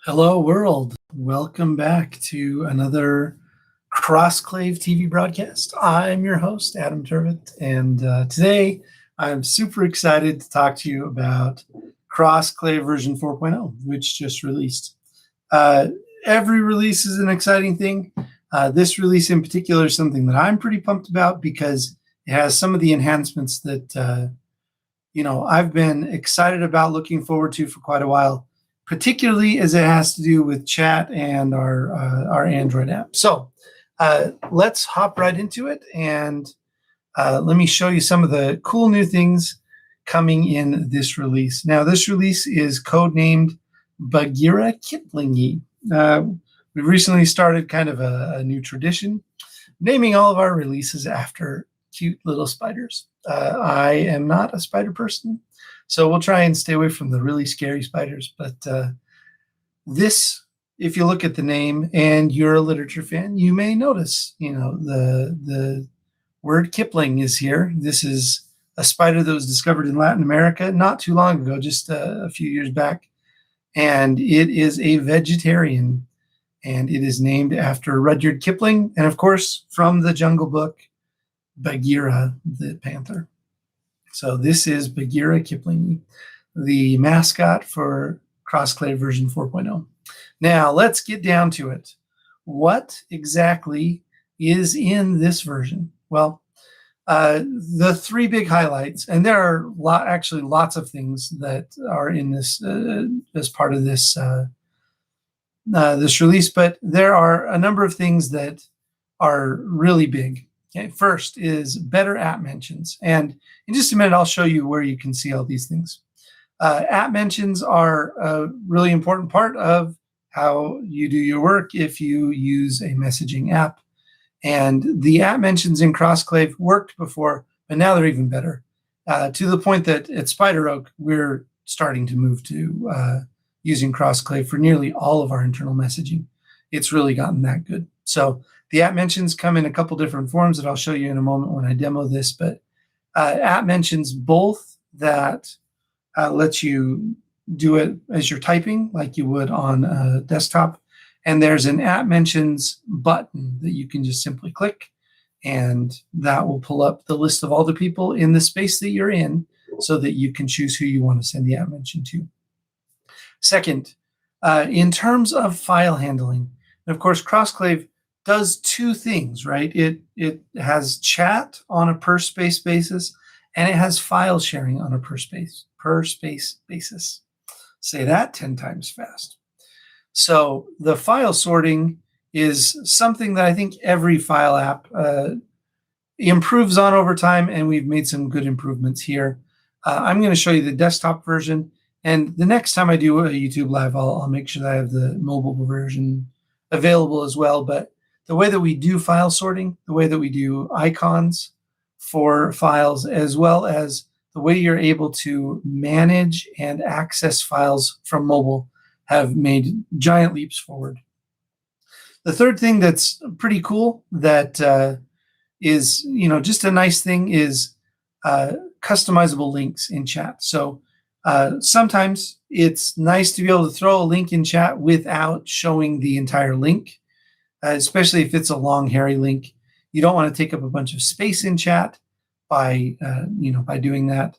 Hello, world. Welcome back to another CrossClave TV broadcast. I'm your host, Adam Turvitt, and today I'm super excited to talk to you about CrossClave version 4.0, which just released. Uh, every release is an exciting thing. This release in particular is something that I'm pretty pumped about because it has some of the enhancements that I've been excited about, looking forward to for quite a while, particularly as it has to do with chat and our Android app. So let's hop right into it, and let me show you some of the cool new things coming in this release. Now, this release is codenamed Bagheera Kiplingi. We recently started kind of a new tradition, naming all of our releases after cute little spiders. I am not a spider person, so we'll try and stay away from the really scary spiders. But this, if you look at the name and you're a literature fan, you may notice, the word Kipling is here. This is a spider that was discovered in Latin America not too long ago, just a few years back. And it is a vegetarian, and it is named after Rudyard Kipling, and of course, from the Jungle Book, Bagheera the panther. So this is Bagheera Kipling, the mascot for CrossClave version 4.0. Now let's get down to it. What exactly is in this version? Well, the three big highlights, and there are actually lots of things that are in this as part of this this release, but there are a number of things that are really big. Okay, first is better app mentions, and in just a minute I'll show you where you can see all these things. App mentions are a really important part of how you do your work if you use a messaging app. And the app mentions in CrossClave worked before, but now they're even better, to the point that at SpiderOak, we're starting to move to using CrossClave for nearly all of our internal messaging. It's really gotten that good. So the app mentions come in a couple different forms that I'll show you in a moment when I demo this, but app mentions both that lets you do it as you're typing like you would on a desktop. And there's an app mentions button that you can just simply click, and that will pull up the list of all the people in the space that you're in so that you can choose who you want to send the app mention to. Second, in terms of file handling, of course, CrossClave does two things, right? It has chat on a per space basis, and it has file sharing on a per space basis. Say that 10 times fast. So the file sorting is something that I think every file app improves on over time, and we've made some good improvements here. I'm going to show you the desktop version, and the next time I do a YouTube live, I'll make sure that I have the mobile version available as well. But the way that we do file sorting, the way that we do icons for files, as well as the way you're able to manage and access files from mobile, have made giant leaps forward. The third thing that's pretty cool that is just a nice thing is customizable links in chat. So sometimes it's nice to be able to throw a link in chat without showing the entire link, especially if it's a long, hairy link. You don't want to take up a bunch of space in chat by doing that.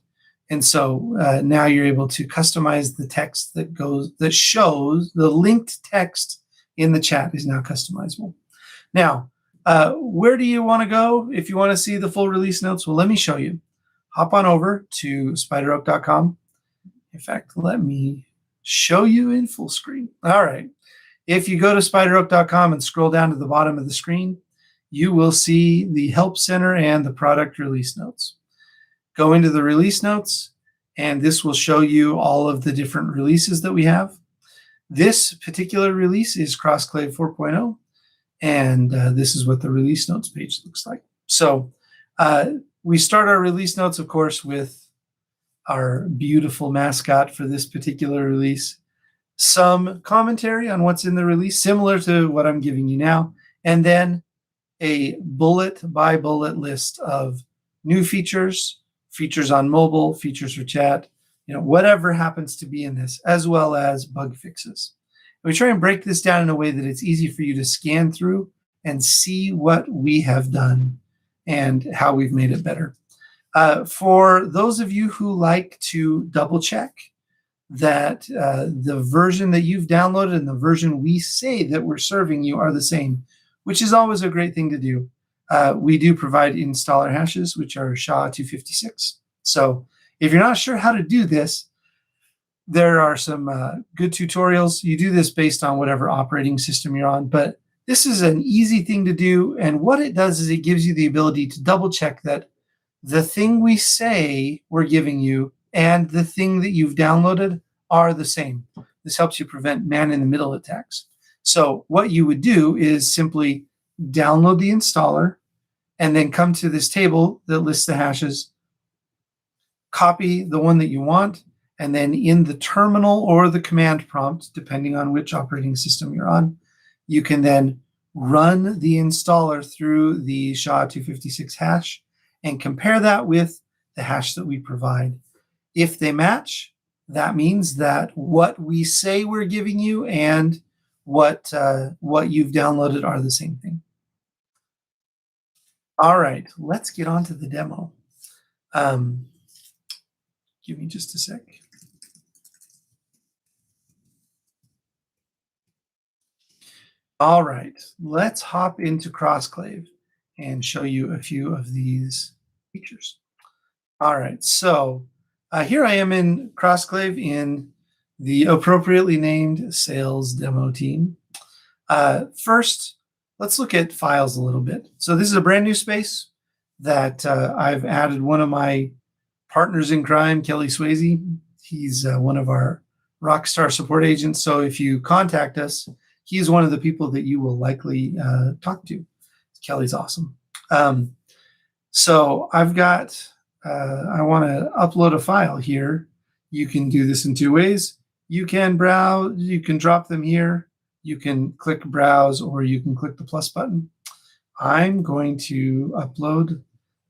And so now you're able to customize the text that shows the linked text in the chat is now customizable. Now, where do you want to go if you want to see the full release notes? Well, let me show you. Hop on over to SpiderOak.com. In fact, let me show you in full screen. All right. If you go to SpiderOak.com and scroll down to the bottom of the screen, you will see the Help Center and the product release notes. Go into the release notes, and this will show you all of the different releases that we have. This particular release is CrossClave 4.0, and this is what the release notes page looks like. So we start our release notes, of course, with our beautiful mascot for this particular release, some commentary on what's in the release, similar to what I'm giving you now, and then a bullet by bullet list of new features on mobile, features for chat, whatever happens to be in this, as well as bug fixes. We try and break this down in a way that it's easy for you to scan through and see what we have done and how we've made it better. For those of you who like to double check that the version that you've downloaded and the version we say that we're serving you are the same, which is always a great thing to do. We do provide installer hashes, which are SHA-256. So if you're not sure how to do this, there are some good tutorials. You do this based on whatever operating system you're on, but this is an easy thing to do. And what it does is it gives you the ability to double check that the thing we say we're giving you and the thing that you've downloaded are the same. This helps you prevent man-in-the-middle attacks. So what you would do is simply download the installer and then come to this table that lists the hashes, copy the one that you want, and then in the terminal or the command prompt, depending on which operating system you're on, you can then run the installer through the SHA-256 hash and compare that with the hash that we provide. If they match, that means that what we say we're giving you and what you've downloaded are the same thing. All right, let's get on to the demo. Give me just a sec. All right, let's hop into CrossClave and show you a few of these features. All right, so here I am in CrossClave in the appropriately named sales demo team. First, let's look at files a little bit. So this is a brand new space that I've added one of my partners in crime, Kelly Swayze. He's one of our Rockstar support agents. So if you contact us, he's one of the people that you will likely talk to. Kelly's awesome. So I've got, I want to upload a file here. You can do this in two ways. You can browse, you can drop them here. You can click browse or you can click the plus button. I'm going to upload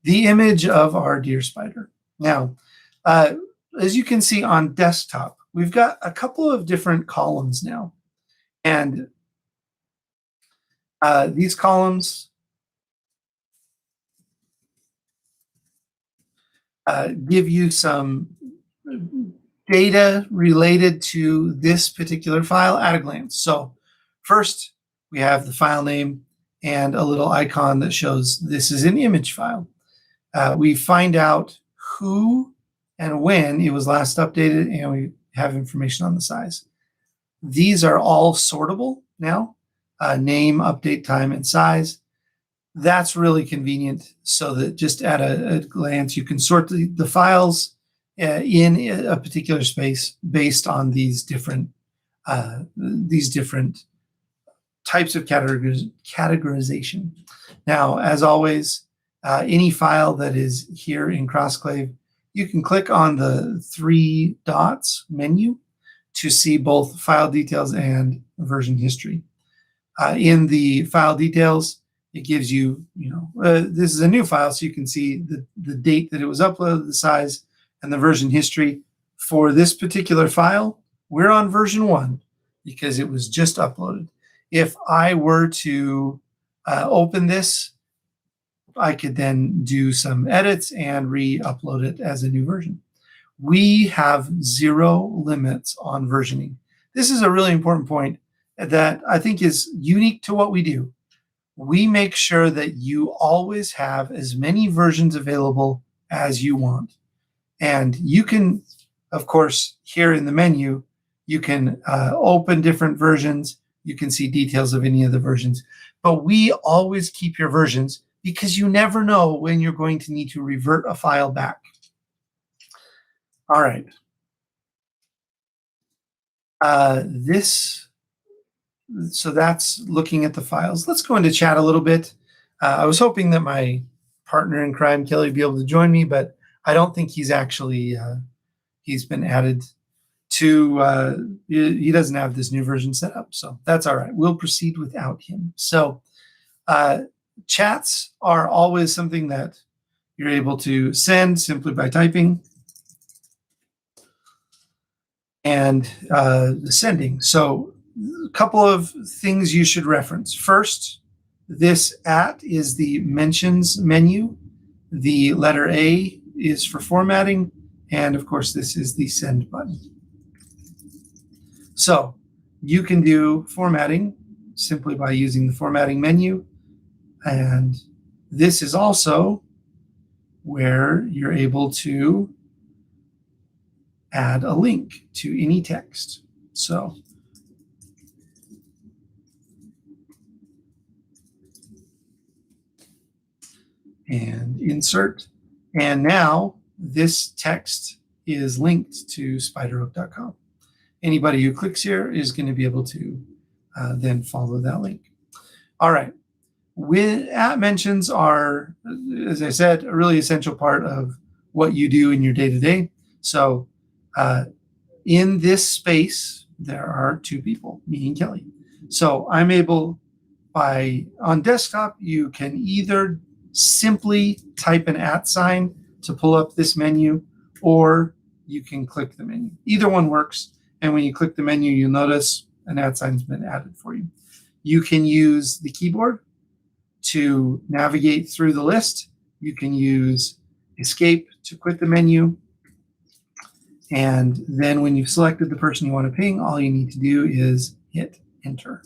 the image of our deer spider. Now, as you can see on desktop, we've got a couple of different columns now. And these columns give you some data related to this particular file at a glance. So first, we have the file name and a little icon that shows this is an image file. We find out who and when it was last updated, and we have information on the size. These are all sortable now, name, update time, and size. That's really convenient so that just at a glance, you can sort the files in a particular space based on these different types of categorization. Now, as always, any file that is here in CrossClave, you can click on the three dots menu to see both file details and version history. In the file details, it gives you, this is a new file, so you can see the date that it was uploaded, the size, and the version history. For this particular file, we're on version 1 because it was just uploaded. If I were to open this, I could then do some edits and re-upload it as a new version. We have 0 limits on versioning. This is a really important point that I think is unique to what we do. We make sure that you always have as many versions available as you want. And you can, of course, here in the menu, you can open different versions. You can see details of any of the versions. But we always keep your versions because you never know when you're going to need to revert a file back. All right. So that's looking at the files. Let's go into chat a little bit. I was hoping that my partner in crime, Kelly, would be able to join me, but I don't think he's actually, he's been added to, he doesn't have this new version set up. So that's all right. We'll proceed without him. So chats are always something that you're able to send simply by typing and sending. So a couple of things you should reference. First, this @ is the mentions menu. The letter A is for formatting. And of course, this is the send button. So you can do formatting simply by using the formatting menu. And this is also where you're able to add a link to any text. So and insert. And now this text is linked to SpiderOak.com. Anybody who clicks here is going to be able to then follow that link. All right. @ mentions are, as I said, a really essential part of what you do in your day-to-day. So in this space, there are two people, me and Kelly. So I'm able, on desktop, you can either simply type an @ sign to pull up this menu, or you can click the menu. Either one works. And when you click the menu, you'll notice an @ sign's been added for you. You can use the keyboard to navigate through the list. You can use escape to quit the menu. And then when you've selected the person you want to ping, all you need to do is hit enter.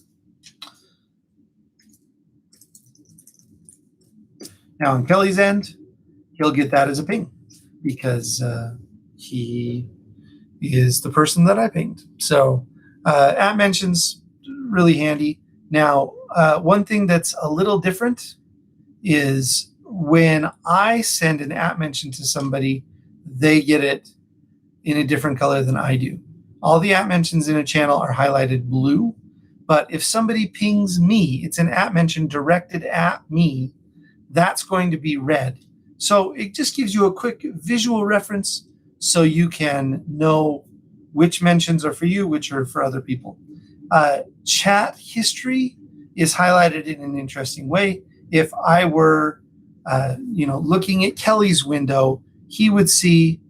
Now on Kelly's end, he'll get that as a ping because he is the person that I pinged. So @ mentions, really handy. Now, one thing that's a little different is when I send an @ mention to somebody, they get it in a different color than I do. All the @ mentions in a channel are highlighted blue, but if somebody pings me, it's an @ mention directed at me, that's going to be red. So it just gives you a quick visual reference so you can know which mentions are for you, which are for other people. Chat history is highlighted in an interesting way. If I were looking at Kelly's window, he would see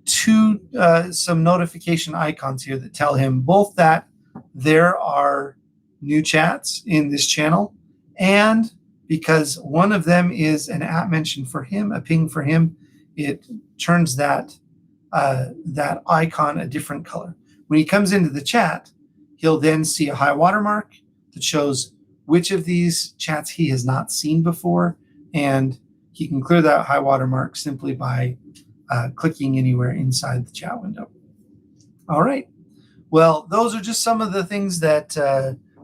some notification icons here that tell him both that there are new chats in this channel, and because one of them is an @ mention for him, a ping for him, it turns that icon a different color. When he comes into the chat, he'll then see a high watermark that shows which of these chats he has not seen before, and he can clear that high watermark simply by clicking anywhere inside the chat window. All right. Well, those are just some of the things that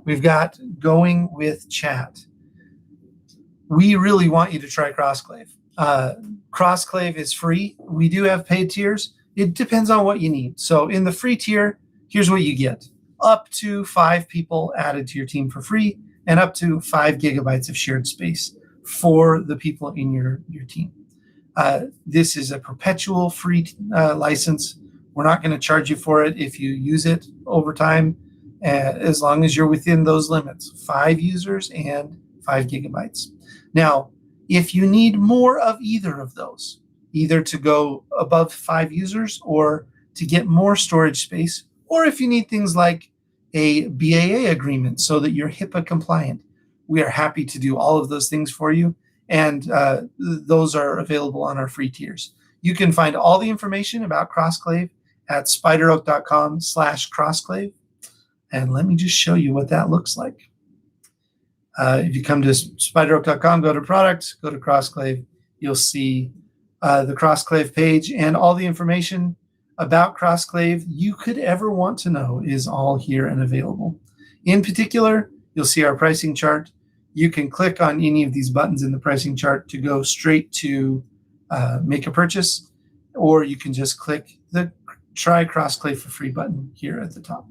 we've got going with chat. We really want you to try CrossClave. CrossClave is free. We do have paid tiers. It depends on what you need. So in the free tier, here's what you get. Up to 5 people added to your team for free, and up to 5 gigabytes of shared space for the people in your team. This is a perpetual free license. We're not going to charge you for it if you use it over time, as long as you're within those limits, 5 users and 5 gigabytes. Now, if you need more of either of those, either to go above 5 users or to get more storage space, or if you need things like a BAA agreement so that you're HIPAA compliant, we are happy to do all of those things for you. And those are available on our free tiers. You can find all the information about CrossClave at spideroak.com/CrossClave. And let me just show you what that looks like. If you come to spideroak.com, go to products, go to CrossClave, you'll see the CrossClave page, and all the information about CrossClave you could ever want to know is all here and available. In particular, you'll see our pricing chart. You can click on any of these buttons in the pricing chart to go straight to make a purchase, or you can just click the Try CrossClave for Free button here at the top.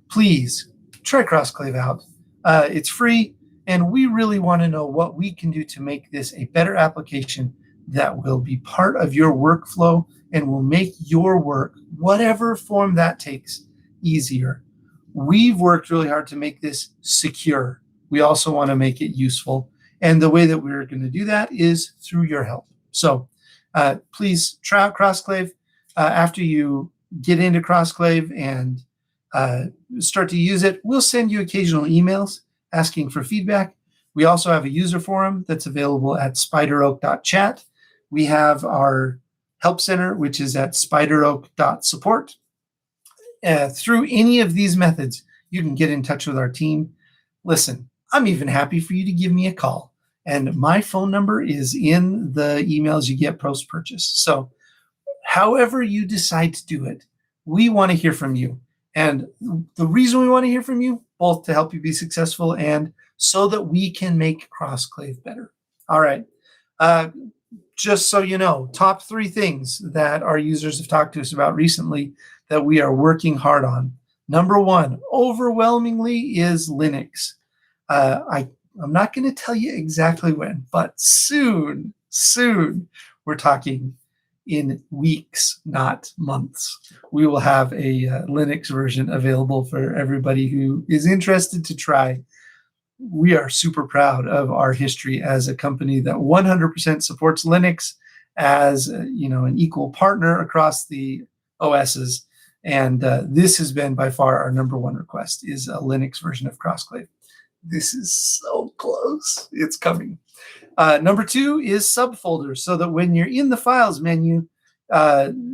Please try CrossClave out. It's free, and we really want to know what we can do to make this a better application that will be part of your workflow and will make your work, whatever form that takes, easier. We've worked really hard to make this secure. We also want to make it useful. And the way that we're going to do that is through your help. So please try out CrossClave. After you get into CrossClave and uh, start to use it, we'll send you occasional emails asking for feedback. We also have a user forum that's available at SpiderOak.chat. We have our help center, which is at SpiderOak.support. Through any of these methods, you can get in touch with our team. Listen, I'm even happy for you to give me a call. And my phone number is in the emails you get post-purchase. So however you decide to do it, we want to hear from you. And the reason we want to hear from you, both to help you be successful and so that we can make CrossClave better. All right. Just so you know, top 3 things that our users have talked to us about recently that we are working hard on. Number 1, overwhelmingly, is Linux. I'm not going to tell you exactly when, but soon, we're talking in weeks, not months. We will have a Linux version available for everybody who is interested to try. We are super proud of our history as a company that 100% supports Linux as an equal partner across the OSs. And this has been by far our number 1 request, is a Linux version of CrossClave. This is so close. It's coming. Number 2 is subfolders, so that when you're in the files menu,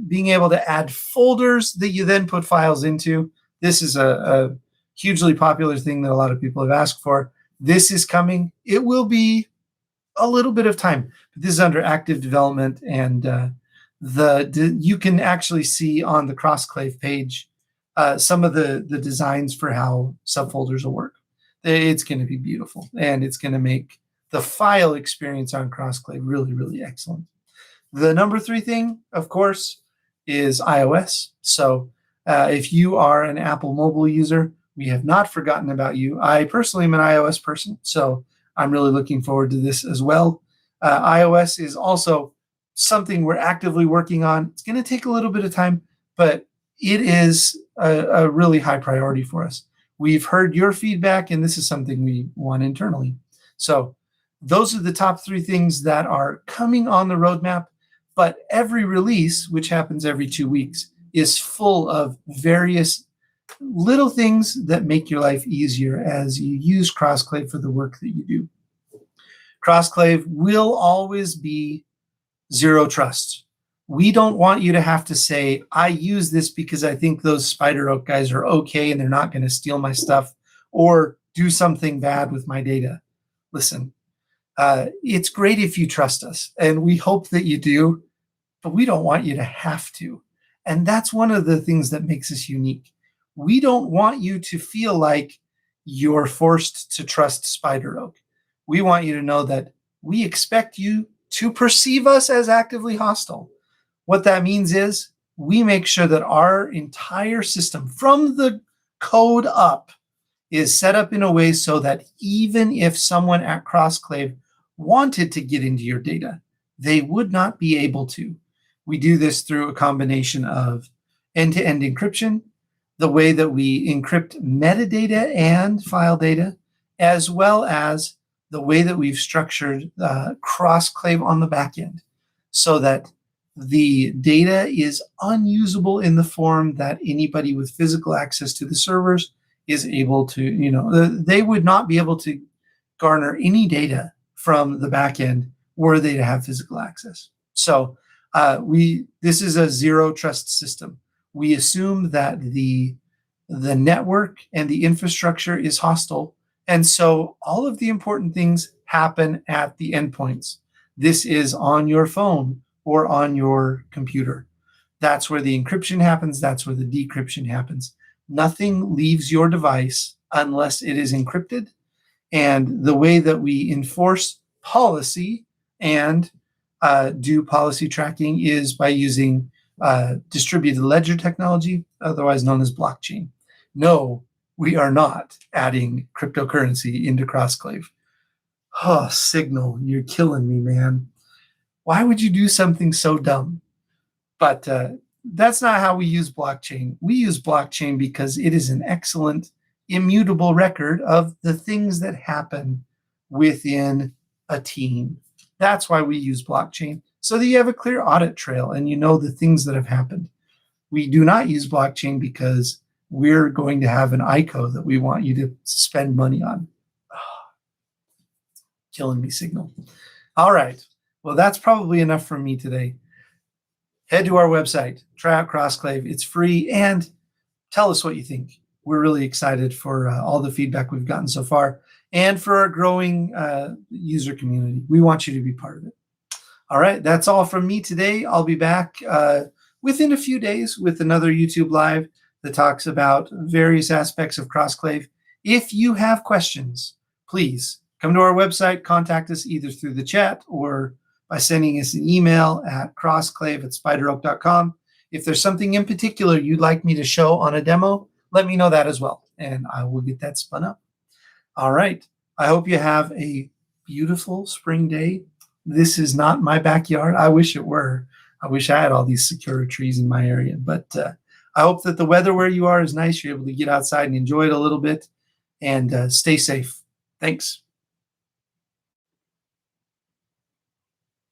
being able to add folders that you then put files into. This is a hugely popular thing that a lot of people have asked for. This is coming. It will be a little bit of time, but this is under active development, and you can actually see on the CrossClave page some of the designs for how subfolders will work. It's going to be beautiful, and it's going to make the file experience on CrossClave really, really excellent. The number 3 thing, of course, is iOS. So if you are an Apple mobile user, we have not forgotten about you. I personally am an iOS person, so I'm really looking forward to this as well. iOS is also something we're actively working on. It's going to take a little bit of time, but it is a really high priority for us. We've heard your feedback, and this is something we want internally. So those are the top 3 things that are coming on the roadmap, but every release, which happens every 2 weeks, is full of various little things that make your life easier as you use CrossClave for the work that you do. CrossClave will always be zero trust. We don't want you to have to say, I use this because I think those SpiderOak guys are okay and they're not going to steal my stuff or do something bad with my data. Listen, it's great if you trust us, and we hope that you do, but we don't want you to have to. And that's one of the things that makes us unique. We don't want you to feel like you're forced to trust SpiderOak. We want you to know that we expect you to perceive us as actively hostile. What that means is we make sure that our entire system, from the code up, is set up in a way so that even if someone at CrossClave wanted to get into your data, they would not be able to. We do this through a combination of end-to-end encryption, the way that we encrypt metadata and file data, as well as the way that we've structured CrossClave on the back end so that the data is unusable in the form that anybody with physical access to the servers is able to, they would not be able to garner any data from the back end were they to have physical access. So this is a zero trust system. We assume that the network and the infrastructure is hostile, and so all of the important things happen at the endpoints. This is on your phone or on your computer. That's where the encryption happens. That's where the decryption happens. Nothing leaves your device unless it is encrypted. And the way that we enforce policy and do policy tracking is by using distributed ledger technology, otherwise known as blockchain. No, we are not adding cryptocurrency into CrossClave. Oh, Signal, you're killing me, man. Why would you do something so dumb? But that's not how we use blockchain. We use blockchain because it is an excellent, immutable record of the things that happen within a team. That's why we use blockchain, so that you have a clear audit trail and you know the things that have happened. We do not use blockchain because we're going to have an ICO that we want you to spend money on. Killing me, Signal. All right. Well, that's probably enough from me today. Head to our website, try out CrossClave. It's free, and tell us what you think. We're really excited for all the feedback we've gotten so far and for our growing user community. We want you to be part of it. All right, that's all from me today. I'll be back within a few days with another YouTube Live that talks about various aspects of CrossClave. If you have questions, please come to our website, contact us either through the chat or by sending us an email at crossclave@spideroak.com. If there's something in particular you'd like me to show on a demo, let me know that as well, and I will get that spun up. All right. I hope you have a beautiful spring day. This is not my backyard. I wish it were. I wish I had all these secure trees in my area, but I hope that the weather where you are is nice. You're able to get outside and enjoy it a little bit, and stay safe. Thanks.